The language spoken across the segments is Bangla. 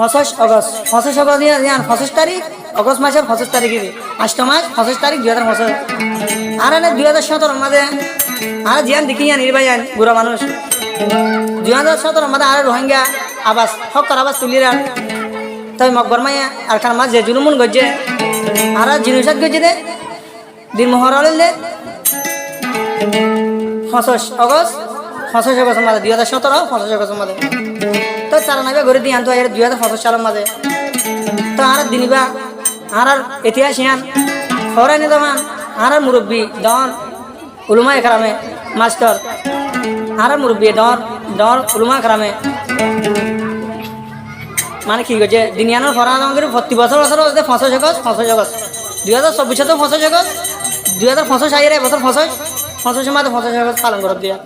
অগস্ট 25 তারিখ অগস্ট মাসের 25 তারিখে 8 মাস 25 তারিখ 2025 আর 2017 মাঝে আর জিয়ান দেখি নির্বাচন বুড়া মানুষ 2017 মাঝে আর রোহিঙ্গা আবাস হকর আবাস তুলিরা তাই মকবর মাইয়া আর খান মাঝে জুলুমুন গজ্জে আর জিনিসাত গজ্জে দে দিন মহরলে 25 অগস্ট মাঝে 2017 25 অগস্ট মাঝে তো তারা নাইবা ঘুরে দিয়ে আনতো 2025 সালের মাঝে তো আর দিনিবা আর ইতিহাসিয়ান ফরানি দমান আর মুরব্বী ডন উলুমা একরামে মাস্টার আর মুরব্বী ডন উলুমা একরামে মানে কি করছে দিনিয়ানোর ফরান প্রতি বছর 25 অগস্ট 2024 তো 25 অগস্ট 2025 আইরে বছর 25 মাঝে 25 অগস্ট পালন করে দিয়া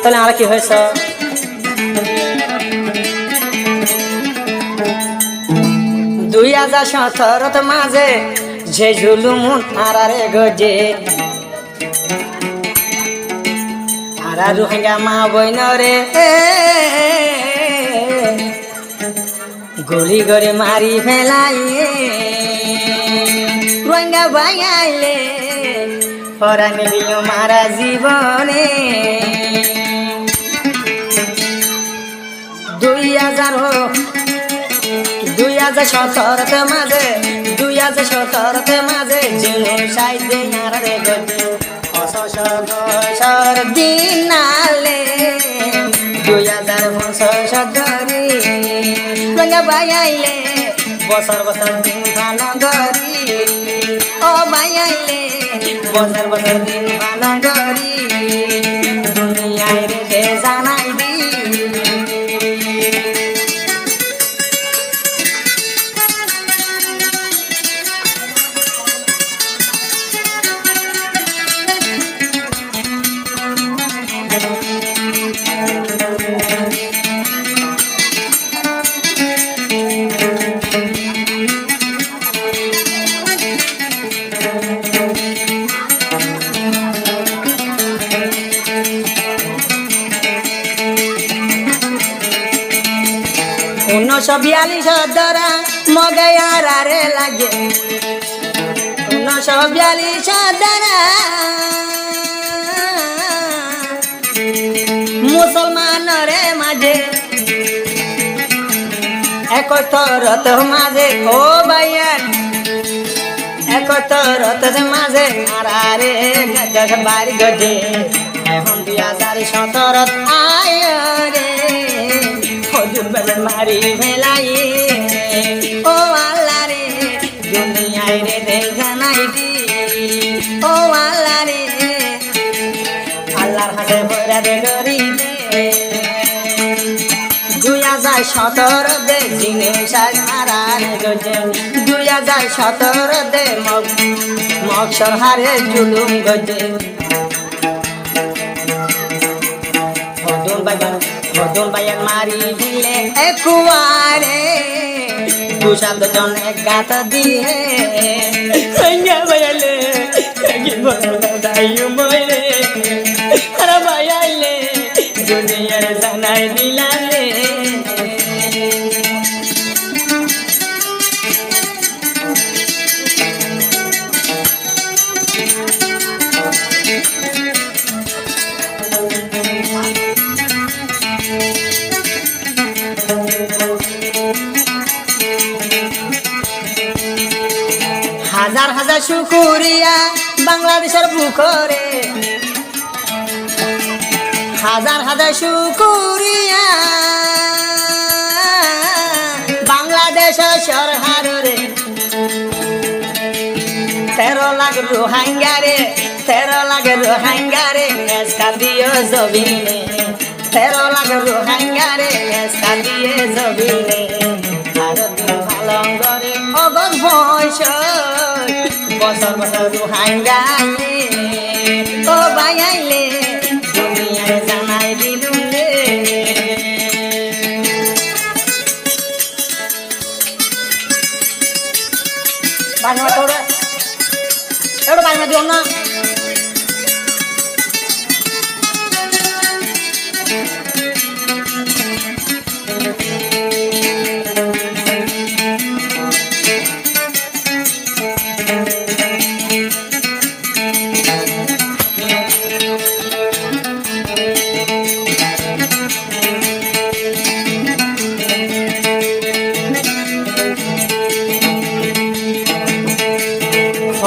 তাহলে আর কি হয়েছে 2017 মাঝে যে জুলুমুন আরারে গজে আরা রোহিঙ্গা মা বইনরে গুলি করে মারি ফেলাইয়ে রোহিঙ্গা ভাই আইলে ফরান দিল মারা জীবনে 2017 মাঝে 2017 মাঝে জিনে সাইদে আরে গজে অসসর দিনালে 2025 ধরি রঙা বাইয়াইলে বছর দিন ভালো গরি ও বাইয়াইলে বছর দিন ভালো গরি দুনিয়ায় রে জানাই দি বিয়াল্লিশ দ্বারা মগায়ার আরে লাগে 1942 দ্বারা মুসলমানরে মাঝে একতরত মাঝে ও ভাইয়ান একতরত মাঝে আরে গজ বাড়ি গজে এখন 2017 আয় রে মারি ফেলাই ও আল্লাহ রে দুনিয়ায় রে দেখ জানাই দি ও আল্লাহ রে আল্লাহর হাতে ভরা দে গরি দে 2017 দে জিনিস হারার গজে 2017 দে মকসর হারে জুলুম গজে বদল বাইয়ান মারি দিলে একুয়ারে দুসাদ জনে গাত দিয়ে সঙ্গে বাইলে কি বল দাইও মরে আরে বাইলে দুনিয়ার জানাই দিলালে হাজার হাজার শুকরিয়া বাংলাদেশের বুকরে হাজার হাজার শুকরিয়া বাংলাদেশের সরকারে 13 লাখ রোহিঙ্গারে 13 লাখ রোহিঙ্গারে নেস্কা দিয়ে জবিনে 13 লাখ রোহিঙ্গারে নেস্কা দিয়ে জবিনে ভালো করে অগজ ভয়স বছর রোহিঙ্গাইলে ও বাইয়াইলে দুনিয়ায় জানাই দিলুলে বাজনা তোড়ে এড়ো বাজনা দিও না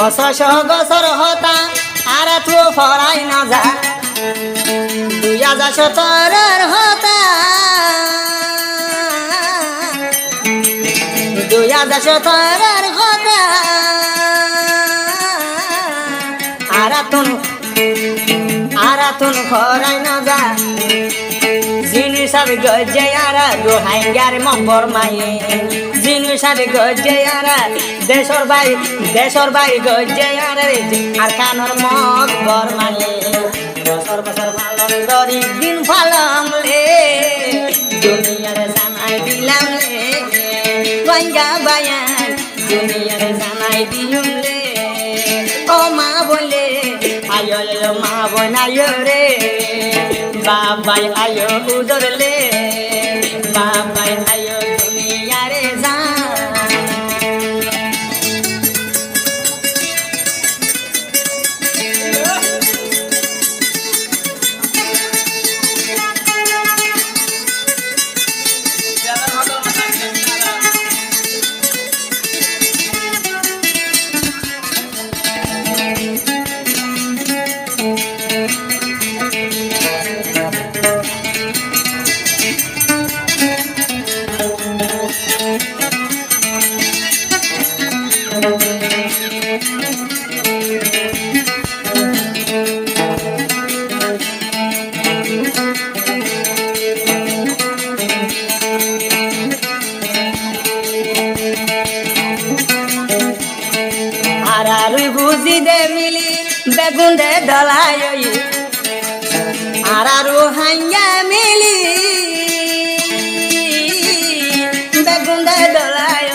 500 হতা আর তো ফরাই না যা 2017 হতা 2017 হতা আরাতুন ফরাই না যা জিনিসের গজ্জারা রোহাঙ্গার মম্বর মায়ে জিনিসের গজ্জারা দেশর বাই গজ্জারা আর কানর মগ বর মায়ে বছর বছর পালন করি দিন পালন লে দুনিয়ার জানাই দিলাম লে বাঙ্গা বায়ান দুনিয়ার জানাই দিলাম লে ও মা বলে আয়ো মা বোনায়ো রে বাবাই আয়ো উদরলে বাবাই আয়ো দুনিয়ারে যা আরারুই বুঝি দে মিলি বেগুন দে দলাই আরারু হাঙ্গা মিলি বেগুন দে দলাই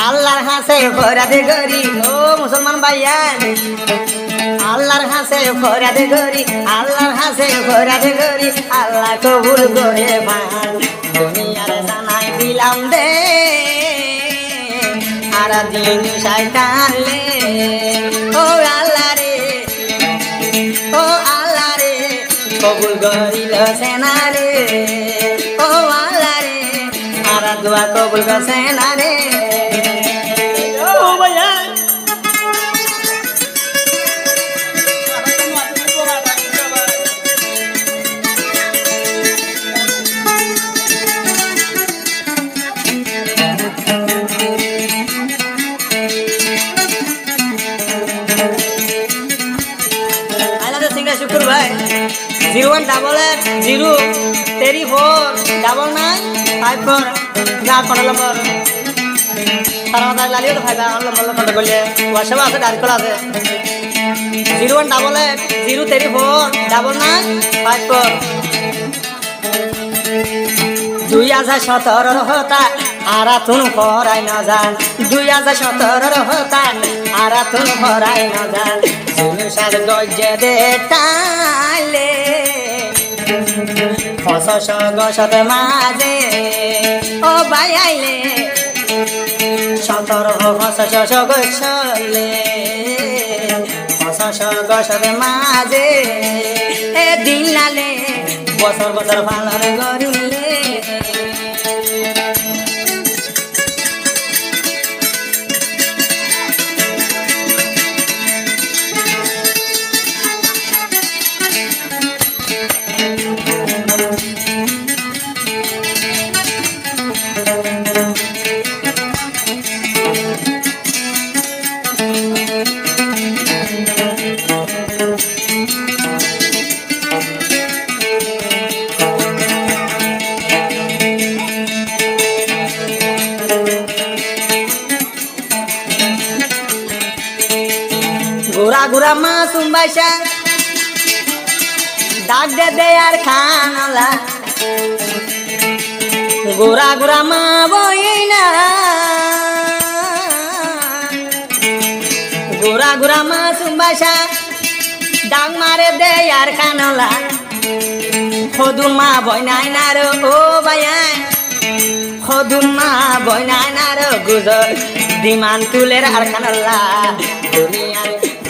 আল্লাহর হাসে ফরাদে গরি ও মুসলমান ভাইয়ান আল্লাহর হাসে ফরাদে গরি আল্লাহর হাসে ফরাদে গরি আল্লাহ কবুল করে মান দুনিয়ার জানাই দিলাম দে সারা দিন শয়তানলে ও আল্লাহ রে কবুল করিল সেনা রে ও আল্লাহ রে সারা দোয়া কবুল কর সেনা রে ও ভাইয়া শুক্র ভাই 0188034995 নম্বর তারা মাথায় লালিও তো ভাই নম্বর কন্ট্যাক্ট করলে হোয়াটসঅ্যাপ আছে ডাইরেক্ট কল আছে 0188034995 2017 হতা আরাতুন ফরাই না যান 2017 হতা আরাতুন ফরাই না যান জিনিসের গজ্জে দে টাইলে 500 মাঝে ও ভাই আইলে 17 গছলে 500 মাঝে এ দিন লালে বছর বছর ভালো গরিলে ঘুরা ঘুরা মাসুম বাইসা ডাক দে দে আর খানলা ঘুরা ঘুরা মা বইনা ঘুরা ঘুরা মাসুম বাইসা ডাক মারে দে আর খানলা খদুন মা বইনাই না রে ও ভাইয়া খদুন মা বইনাই না রে গুজর দিমান তুলের আর খানলা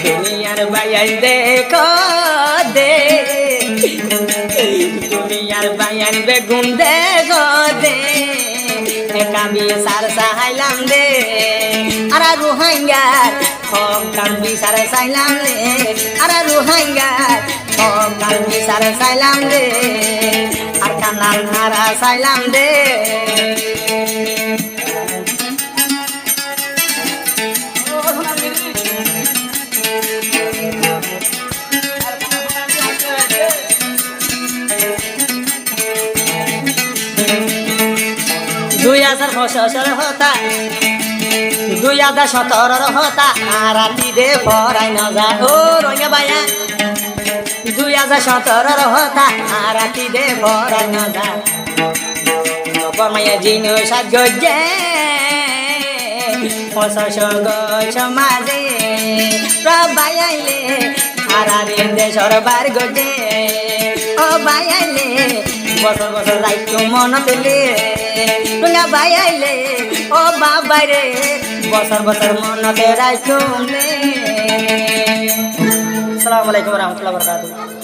দুনিয়ার বায়ান দেখো দে দুনিয়ার বায়ান বেগুন দেখো দে কাবি সার সাহাইলাম রে আরা রোহাঙ্গার হক কাবি সার সাইলাম রে আরা রোহাঙ্গার হক কাবি সার সাইলাম রে আর কানাল হারা সাইলাম রে দুই হাজার বছর হতা 2017 হতা রাতি দে পড়াই না যায় ও রঙা বাইয়া 2017 হতা রাতি দে পড়াই না যায় বর্মাইয়া জিনু সাজে সমাজে প্রবাই আইলে হারারে দেশর বার গজে ও বাই আইলে বছর বছর রাইতো মন পেলে টুঙ্গা বাই আইলে ও বাবাই রে বছর বছর মনতে রাইতো আসসালামু আলাইকুম ওয়া রাহমাতুল্লাহি ওয়া বারাকাতুহু